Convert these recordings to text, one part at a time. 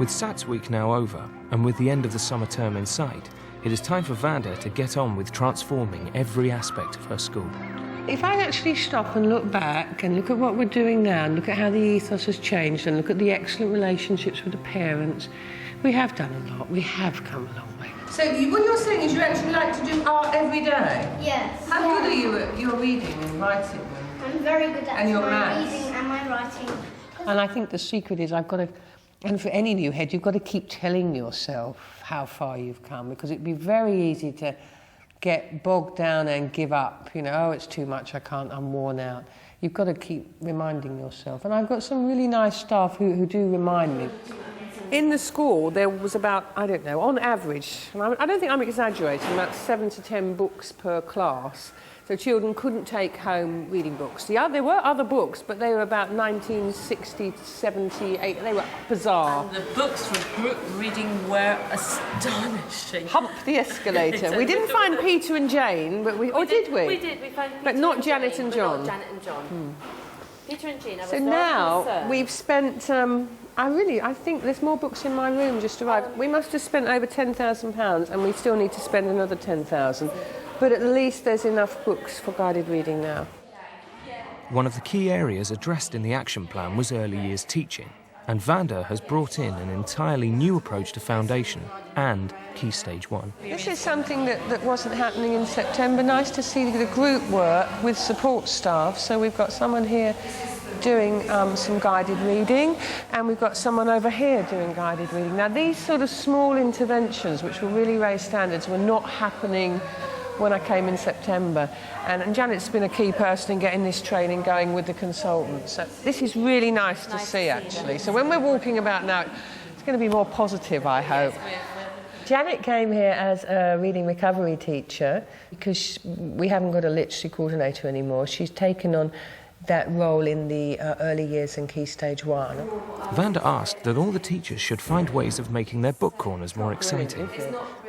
With SATS week now over, and with the end of the summer term in sight, it is time for Vanda to get on with transforming every aspect of her school. If I actually stop and look back and look at what we're doing now and look at how the ethos has changed and look at the excellent relationships with the parents, we have done a lot. We have come a long way. So what you're saying is you actually like to do art every day? Yes. How good are you at your reading and writing? I'm very good at and your my maths? reading and my writing. And I think the secret is and for any new head, you've got to keep telling yourself how far you've come, because it'd be very easy to get bogged down and give up. You know, oh, it's too much, I can't, I'm worn out. You've got to keep reminding yourself. And I've got some really nice staff who do remind me. In the school, there was about, I don't know, on average, and I don't think I'm exaggerating, about 7 to 10 books per class. So children couldn't take home reading books. There were other books, but they were about 1960 to 78. They were bizarre. And the books for group reading were astonishing. Hump the escalator. We didn't find Peter and Jane, but did we? We did. We found Peter but not and Janet Jane, and John. Not Janet and John. Peter and Jane. So now we've spent. I think there's more books in my room just arrived. We must have spent over £10,000, and we still need to spend another 10,000. But at least there's enough books for guided reading now. One of the key areas addressed in the action plan was early years teaching, and Vanda has brought in an entirely new approach to foundation and Key Stage 1. This is something that wasn't happening in September. Nice to see the group work with support staff. So we've got someone here doing some guided reading, and we've got someone over here doing guided reading. Now, these sort of small interventions, which will really raise standards, were not happening when I came in September. And Janet's been a key person in getting this training going with the consultants. So this is really nice to see, actually. So when we're walking about now, it's going to be more positive, I hope. Janet came here as a reading recovery teacher because we haven't got a literacy coordinator anymore. She's taken on that role in the early years and Key Stage 1. Vanda asked that all the teachers should find ways of making their book corners more exciting.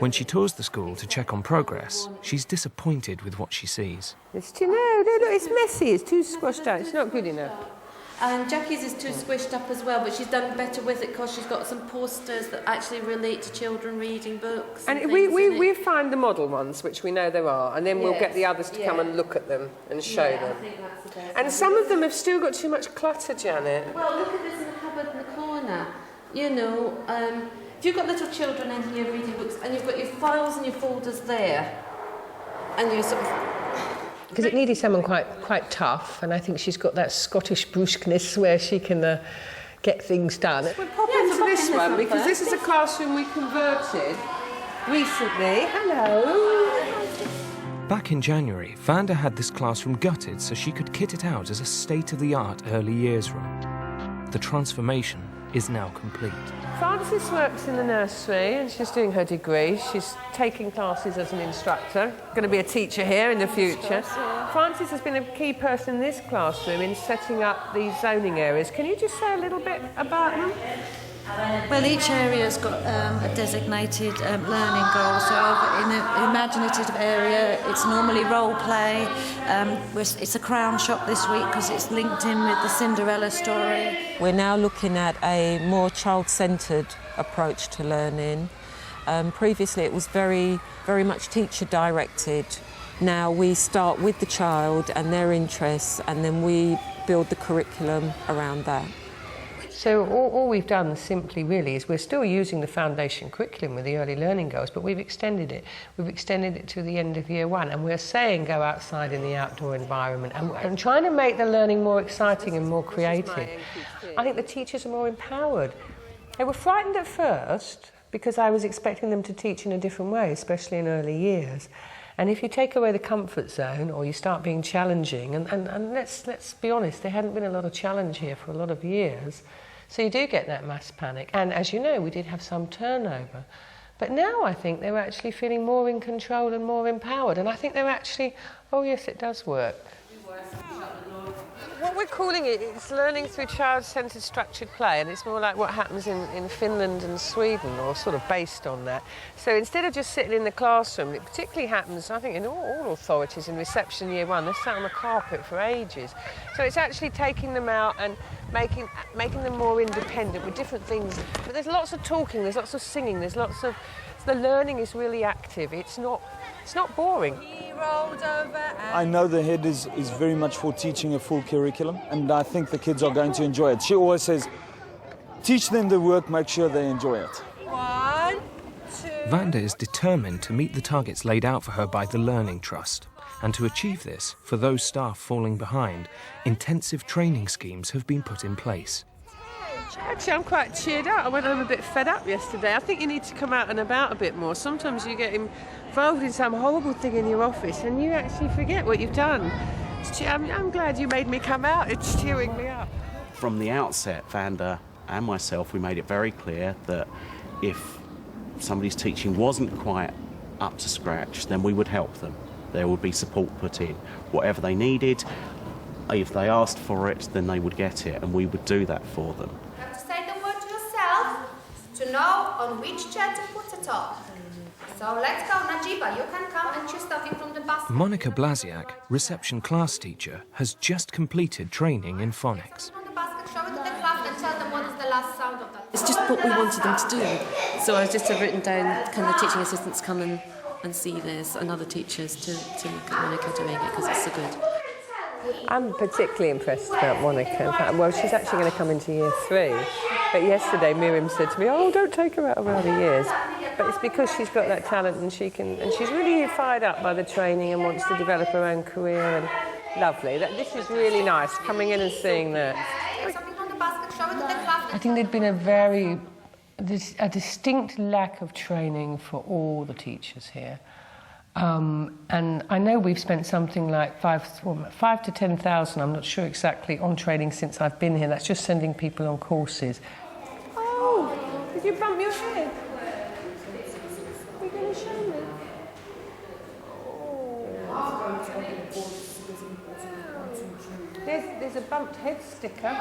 When she tours the school to check on progress, she's disappointed with what she sees. It's it's messy, it's too squashed out, it's not good enough. And Jackie's is too squished up as well, but she's done better with it because she's got some posters that actually relate to children reading books. And we find the model ones, which we know there are, and then we'll get the others to come and look at them and show them. I think that's the best. And some of them have still got too much clutter, Janet. Well, look at this in the cupboard in the corner. You know, if you've got little children in here reading books and you've got your files and your folders there, and you sort of... Because it needed someone quite tough, and I think she's got that Scottish brusqueness where she can get things done. We'll pop into this one, because this is a classroom we converted recently. Hello. Back in January, Vanda had this classroom gutted so she could kit it out as a state-of-the-art early years room. The transformation is now complete. Frances works in the nursery and she's doing her degree. She's taking classes as an instructor, going to be a teacher here in the future. Frances has been a key person in this classroom in setting up these zoning areas. Can you just say a little bit about them? Well, each area's got a designated learning goal. So in the imaginative area, it's normally role play. It's a crown shop this week because it's linked in with the Cinderella story. We're now looking at a more child-centred approach to learning. Previously, it was very, very much teacher-directed. Now we start with the child and their interests, and then we build the curriculum around that. So all we've done simply really is we're still using the foundation curriculum with the early learning goals, but we've extended it. We've extended it to the end of year 1, and we're saying go outside in the outdoor environment and trying to make the learning more exciting and more creative. I think the teachers are more empowered. They were frightened at first because I was expecting them to teach in a different way, especially in early years. And if you take away the comfort zone or you start being challenging, and let's be honest, there hadn't been a lot of challenge here for a lot of years, so you do get that mass panic. And as you know, we did have some turnover. But now I think they're actually feeling more in control and more empowered. And I think they're actually, oh yes, it does work. What we're calling it, it's learning through child-centred structured play, and it's more like what happens in Finland and Sweden, or sort of based on that. So instead of just sitting in the classroom, it particularly happens, I think, in all authorities in reception year one, they're sat on the carpet for ages. So it's actually taking them out and making them more independent with different things. But there's lots of talking, there's lots of singing, there's lots of... The learning is really active. It's not boring. I know the head is very much for teaching a full curriculum, and I think the kids are going to enjoy it. She always says, teach them the work, make sure they enjoy it. 1, 2... Vanda is determined to meet the targets laid out for her by the Learning Trust. And to achieve this, for those staff falling behind, intensive training schemes have been put in place. Actually, I'm quite cheered up. I went home a bit fed up yesterday. I think you need to come out and about a bit more. Sometimes you get involved in some horrible thing in your office and you actually forget what you've done. I'm glad you made me come out. It's cheering me up. From the outset, Vanda and myself, we made it very clear that if somebody's teaching wasn't quite up to scratch, then we would help them. There would be support put in. Whatever they needed, if they asked for it, then they would get it, and we would do that for them. You have to say the word to yourself to know on which chair to put it on. So let's go, Najiba, you can come and choose something from the basket. Monica Blasiak, reception class teacher, has just completed training in phonics. From the basket, show it to the class and tell them what is the last sound of that. It's just what we wanted them to do. So I just have written down, can the teaching assistants come and see this, and other teachers to look at Monica doing it, because it's so good. I'm particularly impressed about Monica. In fact, well, she's actually going to come into year 3. But yesterday Miriam said to me, oh, don't take her out of other years. But it's because she's got that talent and she's really fired up by the training and wants to develop her own career. And lovely. This is really nice, coming in and seeing that. Something from the basket, show it to the class. I think there'd been a distinct lack of training for all the teachers here. And I know we've spent something like 5 to 10,000, I'm not sure exactly, on training since I've been here. That's just sending people on courses. Oh, did you bump your head? Are you going to show me? There's a bumped head sticker.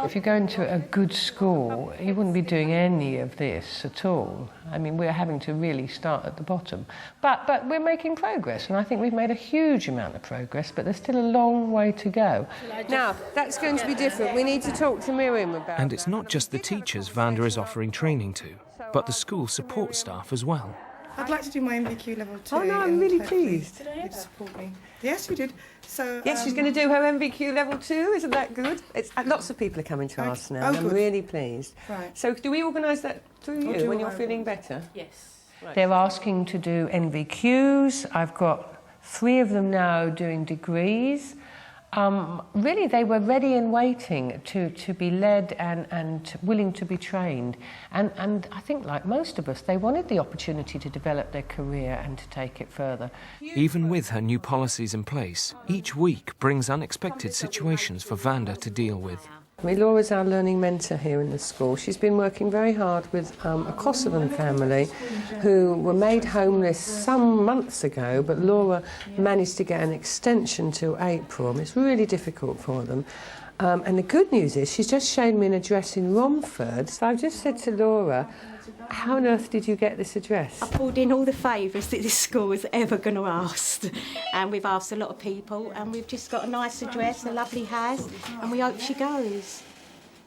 If you go into a good school, you wouldn't be doing any of this at all. I mean, we're having to really start at the bottom. But we're making progress, and I think we've made a huge amount of progress, but there's still a long way to go. Now, that's going to be different. We need to talk to Miriam about And it's not just the teachers Vanda is offering training to, but the school support staff as well. I'd like to do my MVQ level 2. Oh, no, I'm really pleased. You'd support me. Yes, you did. So yes, she's going to do her MVQ level 2. Isn't that good? Lots of people are coming to us now, and I'm really pleased. Right. So do we organise that through you when you're feeling better? Yes. Right. They're asking to do NVQs. I've got 3 of them now doing degrees. Really, they were ready and waiting to be led and willing to be trained. And I think, like most of us, they wanted the opportunity to develop their career and to take it further. Even with her new policies in place, each week brings unexpected situations for Vanda to deal with. Laura's our learning mentor here in the school. She's been working very hard with a Kosovan family who were made homeless some months ago, but Laura managed to get an extension to April. It's really difficult for them. And the good news is she's just shown me an address in Romford. So I've just said to Laura, how on earth did you get this address? I pulled in all the favours that this school was ever going to ask, and we've asked a lot of people, and we've just got a nice address, a lovely house, and we hope she goes.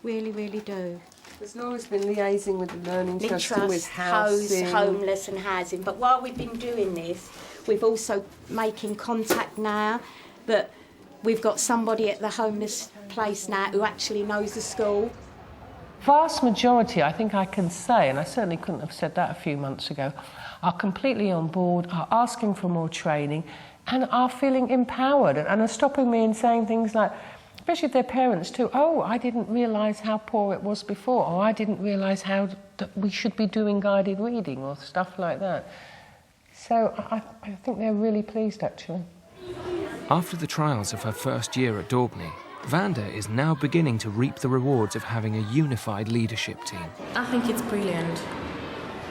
Really, really do. Because Laura's been liaising with the Learning Trust and with housing. Homeless and housing. But while we've been doing this, we've also making contact now that we've got somebody at the homeless place now who actually knows the school. Vast majority, I think I can say, and I certainly couldn't have said that a few months ago, are completely on board, are asking for more training, and are feeling empowered, and are stopping me and saying things like, especially if their parents too, oh, I didn't realise how poor it was before, or I didn't realise how that we should be doing guided reading, or stuff like that. So I think they're really pleased, actually. After the trials of her first year at Daubney, Vanda is now beginning to reap the rewards of having a unified leadership team. I think it's brilliant.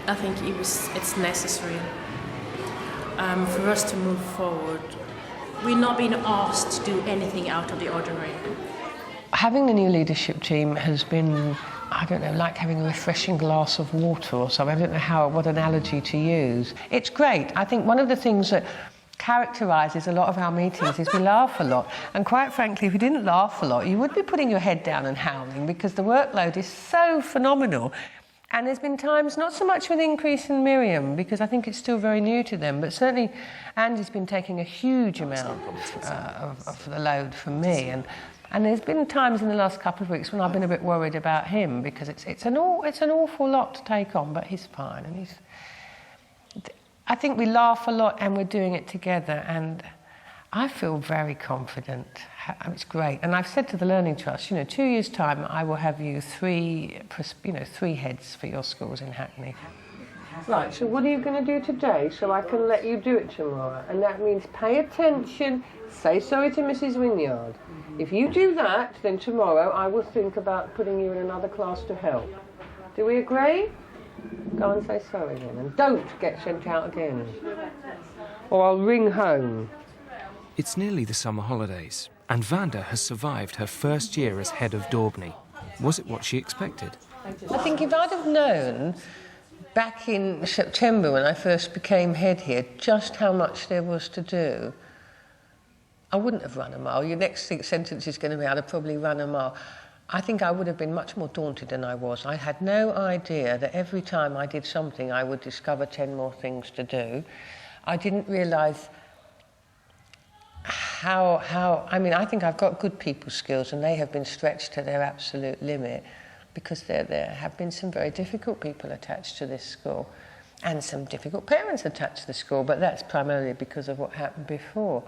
I think it's necessary for us to move forward we're not being asked to do anything out of the ordinary. Having the new leadership team has been, I don't know, like having a refreshing glass of water or something. I don't know what analogy to use. It's great. I think one of the things that characterises a lot of our meetings is we laugh a lot. And quite frankly, if you didn't laugh a lot, you would be putting your head down and howling because the workload is so phenomenal. And there's been times, not so much with increase in Miriam, because I think it's still very new to them, but certainly Andy's been taking a huge amount of the load from me. And there's been times in the last couple of weeks when I've been a bit worried about him because it's an awful lot to take on, but he's fine. And I think we laugh a lot and we're doing it together, and I feel very confident. It's great. And I've said to the Learning Trust, 2 years' time I will have you three heads for your schools in Hackney. Right, so what are you going to do today so I can let you do it tomorrow? And that means pay attention, say sorry to Mrs. Wynyard. If you do that, then tomorrow I will think about putting you in another class to help. Do we agree? Go and say sorry then, and don't get sent out again. Or I'll ring home. It's nearly the summer holidays, and Vanda has survived her first year as head of Daubney. Was it what she expected? I think if I'd have known back in September when I first became head here just how much there was to do, I wouldn't have run a mile. Your next sentence is going to be, I'd have probably run a mile. I think I would have been much more daunted than I was. I had no idea that every time I did something I would discover 10 more things to do. I didn't realise I think I've got good people skills and they have been stretched to their absolute limit because there have been some very difficult people attached to this school and some difficult parents attached to the school, but that's primarily because of what happened before.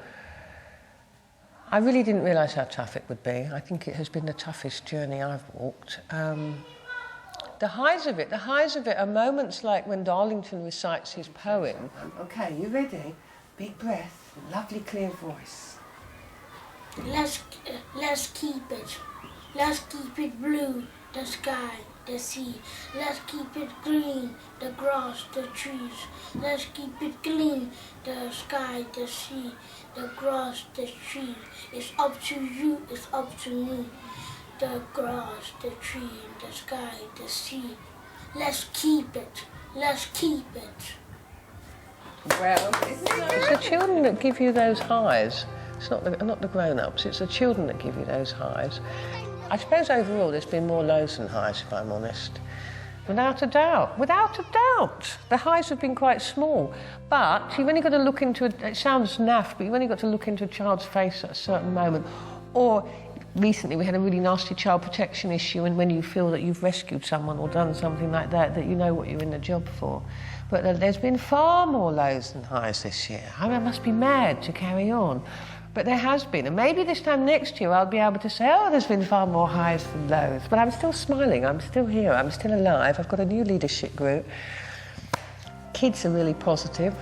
I really didn't realise how tough it would be. I think it has been the toughest journey I've walked. The highs of it are moments like when Darlington recites his poem. Okay, you ready? Big breath, lovely clear voice. Let's keep it. Let's keep it blue, the sky, the sea. Let's keep it green, the grass, the trees. Let's keep it clean, the sky, the sea, the grass, the trees. It's up to you, it's up to me. The grass, the tree, the sky, the sea. Let's keep it. Let's keep it. Well, it's the children that give you those highs. It's not the grown-ups, it's the children that give you those highs. I suppose overall there's been more lows than highs, if I'm honest. Without a doubt. The highs have been quite small. But you've only got to look into it sounds naff, but you've only got to look into a child's face at a certain moment. Or recently we had a really nasty child protection issue, and when you feel that you've rescued someone or done something like that, that you know what you're in the job for. But there's been far more lows than highs this year. I must be mad to carry on. But there has been, and maybe this time next year I'll be able to say, oh, there's been far more highs than lows. But I'm still smiling, I'm still here, I'm still alive. I've got a new leadership group. Kids are really positive.